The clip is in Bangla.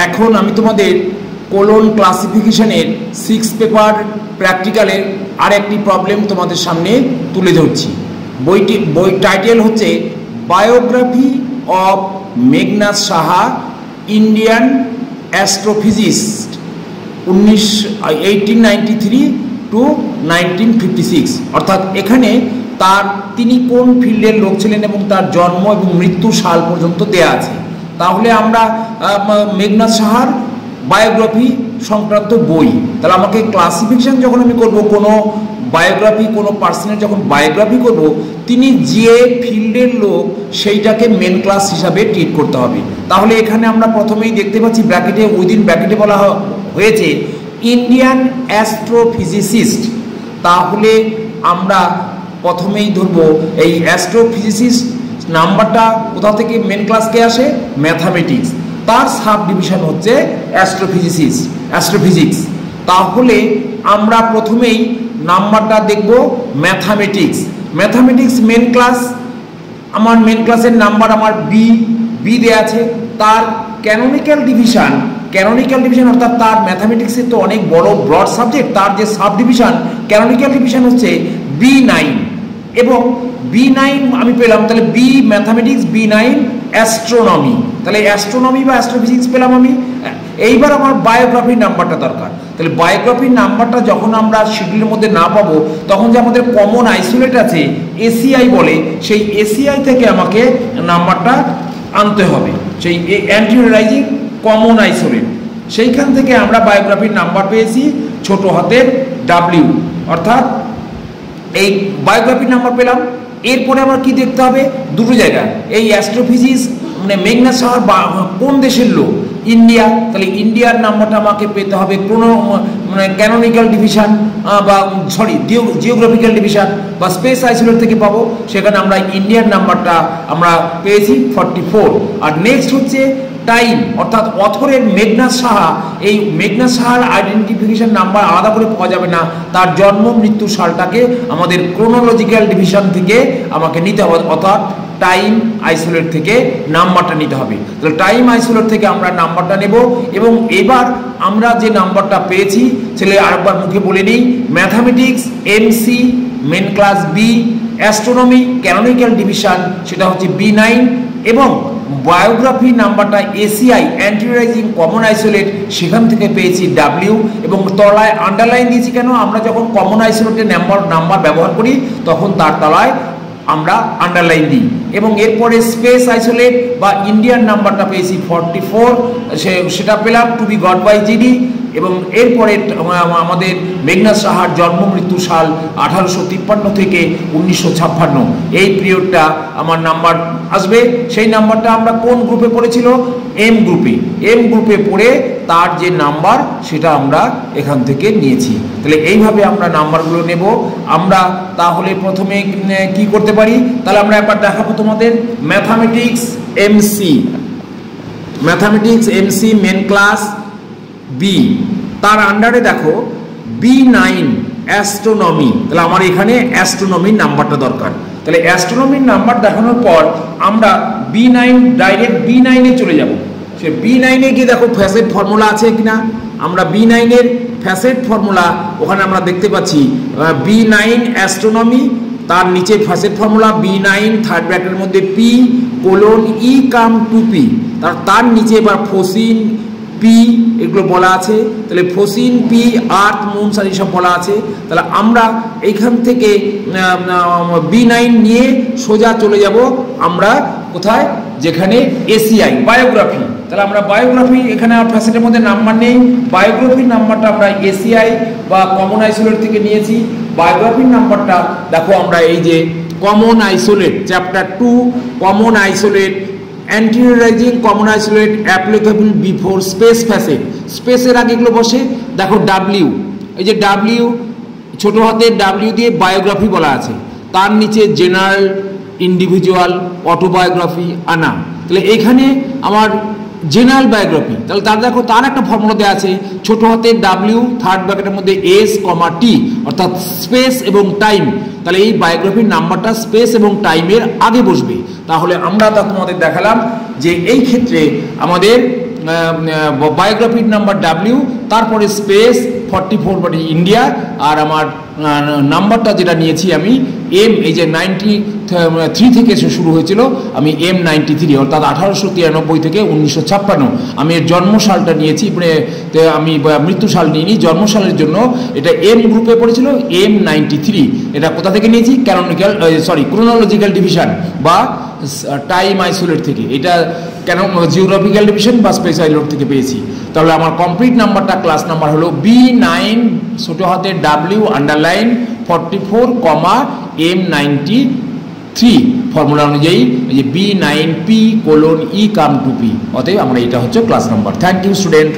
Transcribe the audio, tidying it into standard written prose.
এখন আমি তোমাদের কোলন ক্লাসিফিকেশনের 6 পেপার প্র্যাকটিক্যালের আর একটি প্রবলেম তোমাদের সামনে তুলে ধরছি। বই টাইটেল হচ্ছে biography of Meghnad Saha, Indian astrophysicist 1893 to 1956। অর্থাৎ এখানে তিনি কোন ফিল্ডের লোক ছিলেন এবং তার জন্ম এবং মৃত্যু সাল পর্যন্ত দেয়া আছে। তাহলে আমরা মেঘনাদ সাহার বায়োগ্রাফি সংক্রান্ত বই, তাহলে আমাকে ক্লাসিফিকেশন যখন আমি করব কোনো বায়োগ্রাফি, কোনো পার্সনের যখন বায়োগ্রাফি করব, তিনি যে ফিল্ডের লোক সেইটাকে মেন ক্লাস হিসাবে ট্রিট করতে হবে। তাহলে এখানে আমরা প্রথমেই দেখতে পাচ্ছি ব্র্যাকেটে, উইদিন ব্র্যাকেটে বলা হয়েছে ইন্ডিয়ান অ্যাস্ট্রোফিজিসিস্ট। তাহলে আমরা প্রথমেই ধরবো এই অ্যাস্ট্রোফিজিসিস্ট নাম্বারটা কোথা থেকে মেন ক্লাসকে আসে, ম্যাথামেটিক্স, তার সাব ডিভিশন হচ্ছে অ্যাস্ট্রোফিজিক্স। তাহলে আমরা প্রথমেই নাম্বারটা দেখব ম্যাথামেটিক্স মেন ক্লাস। আমার মেন ক্লাসের নাম্বার আমার বি দেয়া আছে। তার ক্যানোনিক্যাল ডিভিশন অর্থাৎ তার ম্যাথামেটিক্সের তো অনেক বড় ব্রড সাবজেক্ট, তার যে সাব ডিভিশন ক্যানোনিক্যাল ডিভিশন হচ্ছে B9 এবং B9 আমি পেলাম। তাহলে বি ম্যাথামেটিক্স, B9 অ্যাস্ট্রোনমি, তাহলে অ্যাস্ট্রোনমি বা অ্যাস্ট্রোফিজিক্স পেলাম আমি। এইবার আমার বায়োগ্রাফির নাম্বারটা দরকার। তাহলে বায়োগ্রাফির নাম্বারটা যখন আমরা শিডিউলের মধ্যে না পাবো, তখন যে আমাদের কমন আইসোলেট আছে ACI বলে, সেই ACI থেকে আমাকে নাম্বারটা আনতে হবে, সেই অ্যান্টিরাইজিং কমন আইসোলেট। সেইখান থেকে আমরা বায়োগ্রাফির নাম্বার পেয়েছি ছোট হাতের W, অর্থাৎ এই বায়োগ্রাফির নাম্বার পেলাম। এরপরে আমার কি দেখতে হবে, দুটো জায়গা, এই অ্যাস্ট্রোফিজিক্স মানে মেঘনাদ সাহার কোন দেশের লোক, ইন্ডিয়া। তাহলে ইন্ডিয়ার নাম্বারটা আমাকে পেতে হবে কোনো মানে ক্যানোনিক্যাল ডিভিশন বা জিওগ্রাফিক্যাল ডিভিশন বা স্পেস আইসোলেট থেকে পাবো। সেখানে আমরা ইন্ডিয়ার নাম্বারটা আমরা পেয়েছি 44। আর নেক্সট হচ্ছে টাইম, অর্থাৎ অথরের মেঘনাদ সাহা। এই মেঘনাদ সাহার আইডেন্টিফিকেশন নাম্বার আলাদা করে পাওয়া যাবে না, তার জন্ম মৃত্যু সালটাকে আমাদের ক্রোনোলজিক্যাল ডিভিশন থেকে আমাকে নিতে হবে, অর্থাৎ টাইম আইসোলেট থেকে নাম্বারটা নিতে হবে। তাহলে টাইম আইসোলেট থেকে আমরা নাম্বারটা নেব এবং এবার আমরা যে নাম্বারটা পেয়েছি ছেলে আরেকবার মুখে বলে নিই, mathematics MC main class B, astronomy canonical division সেটা হচ্ছে B9 এবং বায়োগ্রাফি নাম্বারটা ACI অ্যান্টিরাইজিং কমন আইসোলেট সেখান থেকে পেয়েছি W এবং তলায় আন্ডারলাইন দিয়েছি কেন, আমরা যখন কমন আইসোলেটের নাম্বার ব্যবহার করি তখন তার তলায় আমরা আন্ডারলাইন দিই। এবং এরপরে স্পেস আইসোলেট বা ইন্ডিয়ান নাম্বারটা পেয়েছি 44, সেটা পেলাম to be got by GD। এবং এরপরে আমাদের মেঘনাদ সাহার জন্ম মৃত্যু সাল 1853 থেকে 1956, এই পিরিয়ডটা আমার নাম্বার আসবে। সেই নাম্বারটা আমরা কোন গ্রুপে পড়েছিল, M গ্রুপে পড়ে তার যে নাম্বার সেটা আমরা এখান থেকে নিয়েছি। তাহলে এইভাবে আমরা নাম্বারগুলো নেব। আমরা তাহলে প্রথমে কি করতে পারি, তাহলে আমরা একবার দেখাবো তোমাদের mathematics MC main class B, তার আন্ডারে দেখো B9 অ্যাস্ট্রোনমি। তাহলে আমার এখানে অ্যাস্ট্রোনমির নাম্বারটা দরকার। তাহলে অ্যাস্ট্রোনমির নাম্বার দেখানোর পর আমরা ডাইরেক্ট B9 এ চলে যাব। সে B9 এ গিয়ে দেখো ফ্যাসেট ফর্মুলা আছে কিনা। আমরা B9 এর ফ্যাসেট ফর্মুলা ওখানে আমরা দেখতে পাচ্ছি B9 অ্যাস্ট্রোনমি, তার নিচে ফ্যাসেট ফর্মুলা B9 থার্ড ব্র্যাকেটের মধ্যে P:2P, তার নিচে এবার ফোসিন P এগুলো বলা আছে। তাহলে ফোসিন P, আর্থ, মুন আর এইসব বলা আছে। তাহলে আমরা এইখান থেকে B9 নিয়ে সোজা চলে যাব আমরা কোথায়, যেখানে ACI বায়োগ্রাফি। তাহলে আমরা বায়োগ্রাফি এখানে ফ্যাসেটের মধ্যে নাম্বার নেই, বায়োগ্রাফির নাম্বারটা আমরা ACI বা কমন আইসোলেট থেকে নিয়েছি। বায়োগ্রাফির নাম্বারটা দেখো আমরা এই যে common isolate chapter 2 common isolate anteriorising common isolate applicable before space facet, স্পেসের আগে এগুলো বসে। দেখো W, এই যে W ছোট হাতের W দিয়ে বায়োগ্রাফি বলা আছে, তার নিচে জেনারেল, ইন্ডিভিজুয়াল, অটোবায়োগ্রাফি আনা। তাহলে এখানে আমার জেনারেল বায়োগ্রাফি, তাহলে তার দেখো তার একটা ফর্মুলা দেওয়া আছে ছোট হাতের W থার্ড ব্র্যাকেটের মধ্যে S,T, অর্থাৎ স্পেস এবং টাইম। তাহলে এই বায়োগ্রাফির নাম্বারটা স্পেস এবং টাইমের আগে বসবে। তাহলে আমরা তা তোমাদের দেখালাম যে এই ক্ষেত্রে আমাদের বায়োগ্রাফির নাম্বার ডাব্লিউ, তারপরে স্পেস 44 মানে ইন্ডিয়া, আর আমার নাম্বারটা যেটা নিয়েছি আমি এম, এই যে 93 থেকে শুরু হয়েছিল, আমি M93 অর্থাৎ 1893 থেকে 1956 আমি এর জন্মসালটা নিয়েছি, আমি মৃত্যুসাল নিইনি, জন্মসালের জন্য এটা এম গ্রুপে পড়েছিল M93। এটা কোথা থেকে নিয়েছি? ক্রোনোলজিক্যাল ডিভিশন বা টাইম আইসোলেট থেকে, এটা কেন জিওগ্রাফিক্যাল ডিভিশন বা স্পেস আইসোলেট থেকে পেয়েছি। তাহলে আমার কমপ্লিট নাম্বারটা ক্লাস নাম্বার হলো B9 ছোট হাতে W_44, M93 ফর্মুলা অনুযায়ী এই যে B9P:E⁻²P, অতএব আমরা এটা হচ্ছে class number. Thank you student.